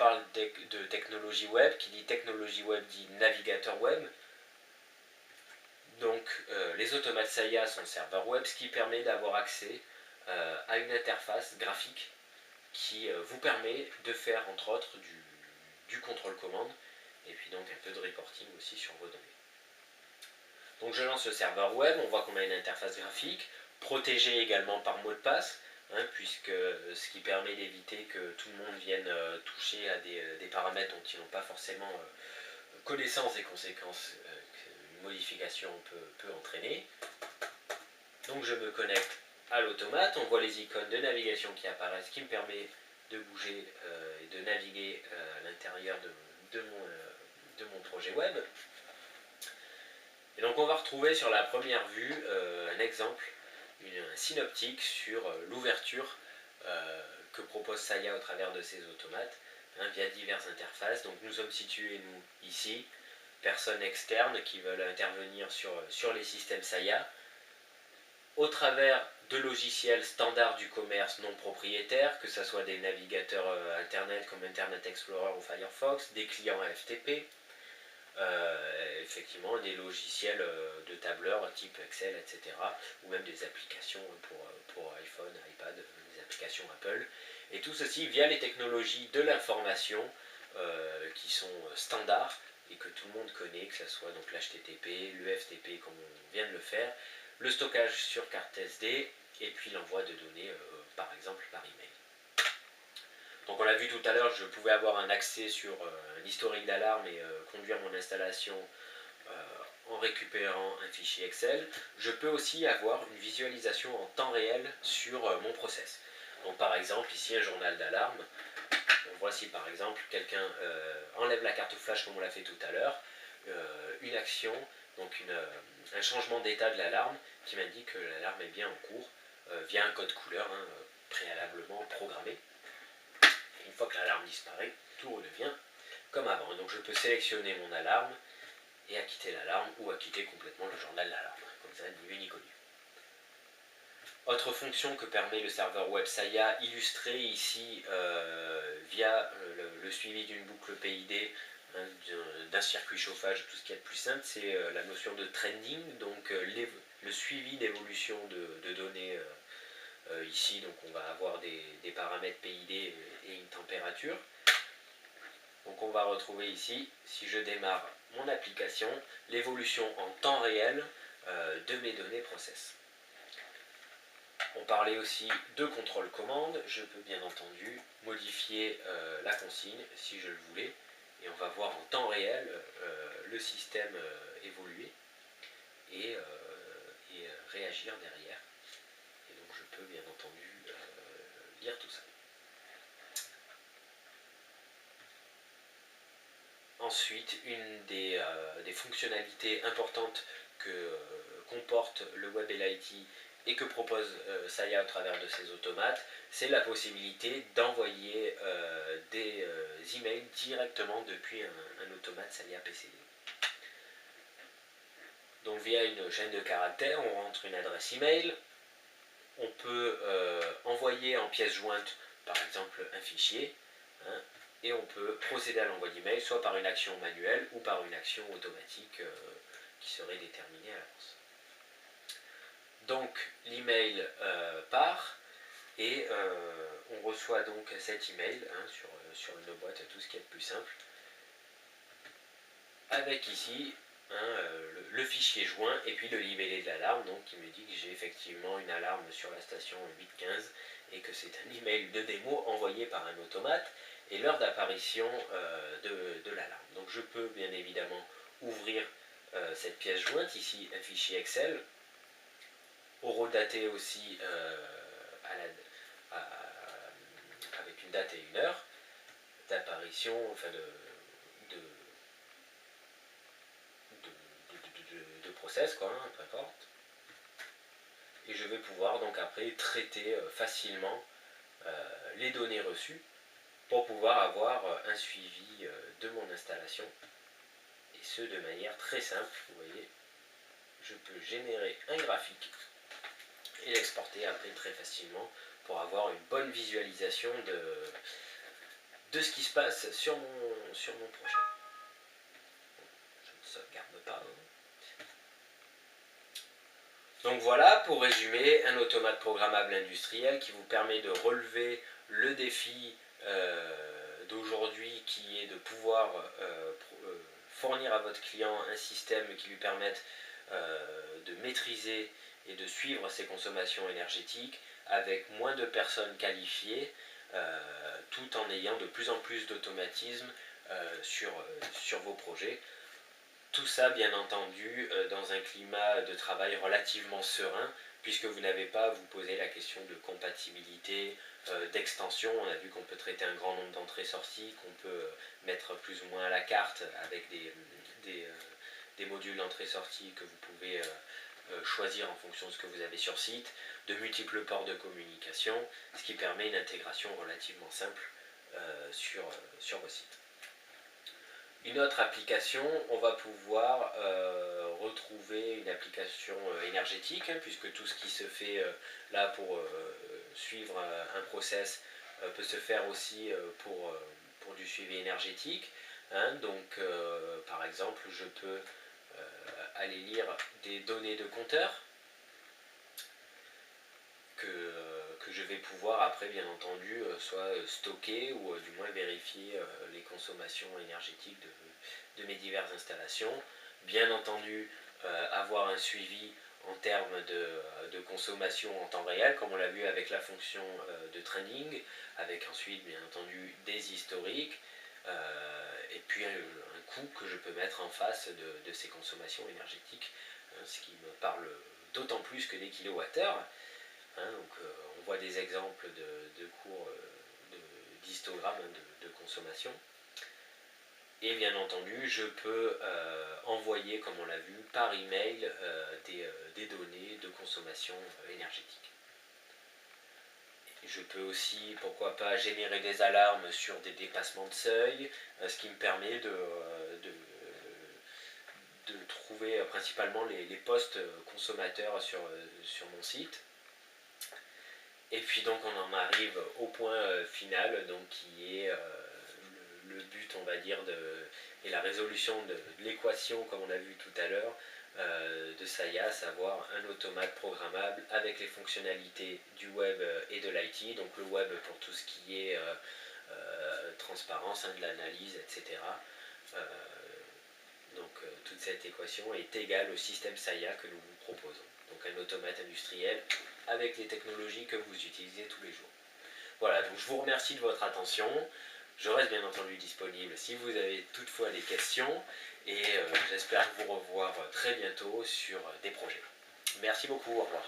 parle de technologie web, qui dit technologie web dit navigateur web. Donc les automates Saya sont serveurs web, ce qui permet d'avoir accès à une interface graphique qui vous permet de faire entre autres du contrôle-commande et puis donc un peu de reporting aussi sur vos données. Donc je lance le serveur web, on voit qu'on a une interface graphique, protégée également par mot de passe, puisque ce qui permet d'éviter que tout le monde vienne toucher à des paramètres dont ils n'ont pas forcément connaissance des conséquences qu'une modification peut entraîner. Donc je me connecte à l'automate, on voit les icônes de navigation qui apparaissent, qui me permet de bouger et de naviguer à l'intérieur de mon projet web. Et donc on va retrouver sur la première vue un exemple, un synoptique sur l'ouverture que propose Saya au travers de ses automates via diverses interfaces. Donc nous sommes situés, nous, ici, personnes externes qui veulent intervenir sur les systèmes Saya, au travers de logiciels standards du commerce non propriétaires, que ce soit des navigateurs Internet comme Internet Explorer ou Firefox, des clients FTP, effectivement des logiciels de tableur type Excel, etc. ou même des applications pour iPhone, iPad, des applications Apple. Et tout ceci via les technologies de l'information qui sont standards et que tout le monde connaît, que ce soit donc l'HTTP, le FTP comme on vient de le faire, le stockage sur carte SD et puis l'envoi de données par exemple par email. Donc on l'a vu tout à l'heure, je pouvais avoir un accès sur un historique d'alarme et conduire mon installation en récupérant un fichier Excel. Je peux aussi avoir une visualisation en temps réel sur mon process. Donc par exemple ici un journal d'alarme, on voit si par exemple quelqu'un enlève la carte flash comme on l'a fait tout à l'heure, une action, donc un changement d'état de l'alarme qui m'indique que l'alarme est bien en cours via un code couleur préalablement programmé. Une fois que l'alarme disparaît, tout redevient comme avant. Donc je peux sélectionner mon alarme et acquitter l'alarme ou acquitter complètement le journal d'alarme. Comme ça, ni vu ni connu. Autre fonction que permet le serveur web Saya, illustrée ici via le suivi d'une boucle PID, d'un circuit chauffage, tout ce qui est le plus simple, c'est la notion de trending, donc le suivi d'évolution de données. Ici, donc on va avoir des paramètres PID et une température. Donc on va retrouver ici, si je démarre mon application, l'évolution en temps réel de mes données process. On parlait aussi de contrôle commande. Je peux bien entendu modifier la consigne si je le voulais. Et on va voir en temps réel le système évoluer et réagir derrière. Et donc je peux bien entendu lire tout ça. Ensuite, une des fonctionnalités importantes que comporte le Web LIT et que propose Saya au travers de ses automates, c'est la possibilité d'envoyer des emails directement depuis un automate Saya PCD. Donc via une chaîne de caractères, on rentre une adresse email, on peut envoyer en pièce jointe par exemple un fichier, et on peut procéder à l'envoi d'email soit par une action manuelle ou par une action automatique qui serait déterminée à l'avance. Donc l'email part et on reçoit donc cet email sur une boîte, tout ce qui est le plus simple, avec ici le fichier joint et puis le libellé de l'alarme, donc qui me dit que j'ai effectivement une alarme sur la station 815 et que c'est un email de démo envoyé par un automate et l'heure d'apparition de l'alarme. Donc je peux bien évidemment ouvrir cette pièce jointe, ici un fichier Excel, horodaté aussi avec une date et une heure d'apparition, enfin de process, quoi, peu importe. Et je vais pouvoir donc après traiter facilement les données reçues pour pouvoir avoir un suivi de mon installation. Et ce de manière très simple, vous voyez. Je peux générer un graphique et l'exporter après très facilement pour avoir une bonne visualisation de ce qui se passe sur mon projet. Je ne sauvegarde pas. Donc voilà, pour résumer, un automate programmable industriel qui vous permet de relever le défi d'aujourd'hui, qui est de pouvoir fournir à votre client un système qui lui permette de maîtriser et de suivre ses consommations énergétiques avec moins de personnes qualifiées, tout en ayant de plus en plus d'automatisme sur vos projets. Tout ça, bien entendu, dans un climat de travail relativement serein, puisque vous n'avez pas à vous poser la question de compatibilité, d'extension. On a vu qu'on peut traiter un grand nombre d'entrées-sorties, qu'on peut mettre plus ou moins à la carte avec des modules d'entrée-sortie que vous pouvez choisir en fonction de ce que vous avez sur site, de multiples ports de communication, ce qui permet une intégration relativement simple sur vos sites. Une autre application, on va pouvoir retrouver une application énergétique, puisque tout ce qui se fait là pour suivre un process peut se faire aussi pour du suivi énergétique. Donc, par exemple, je peux aller lire des données de compteur que je vais pouvoir après, bien entendu, soit stocker ou du moins vérifier les consommations énergétiques de mes diverses installations. Bien entendu, avoir un suivi en termes de consommation en temps réel, comme on l'a vu avec la fonction de training, avec ensuite, bien entendu, des historiques, et puis un coût que je peux mettre en face de ces consommations énergétiques, ce qui me parle d'autant plus que des kilowattheures. Donc on voit des exemples de cours d'histogrammes de consommation. Et bien entendu, je peux envoyer, comme on l'a vu, par email des données de consommation énergétique. Je peux aussi, pourquoi pas, générer des alarmes sur des dépassements de seuil, ce qui me permet de trouver principalement les postes consommateurs sur mon site. Et puis donc on en arrive au point final, donc qui est le but, on va dire, et la résolution de l'équation, comme on a vu tout à l'heure, de Saya, à savoir un automate programmable avec les fonctionnalités du web et de l'IT, donc le web pour tout ce qui est transparence, de l'analyse, etc. Donc toute cette équation est égale au système Saya que nous vous proposons. Donc un automate industriel avec les technologies que vous utilisez tous les jours. Voilà, donc je vous remercie de votre attention. Je reste bien entendu disponible si vous avez toutefois des questions et j'espère vous revoir très bientôt sur des projets. Merci beaucoup, au revoir.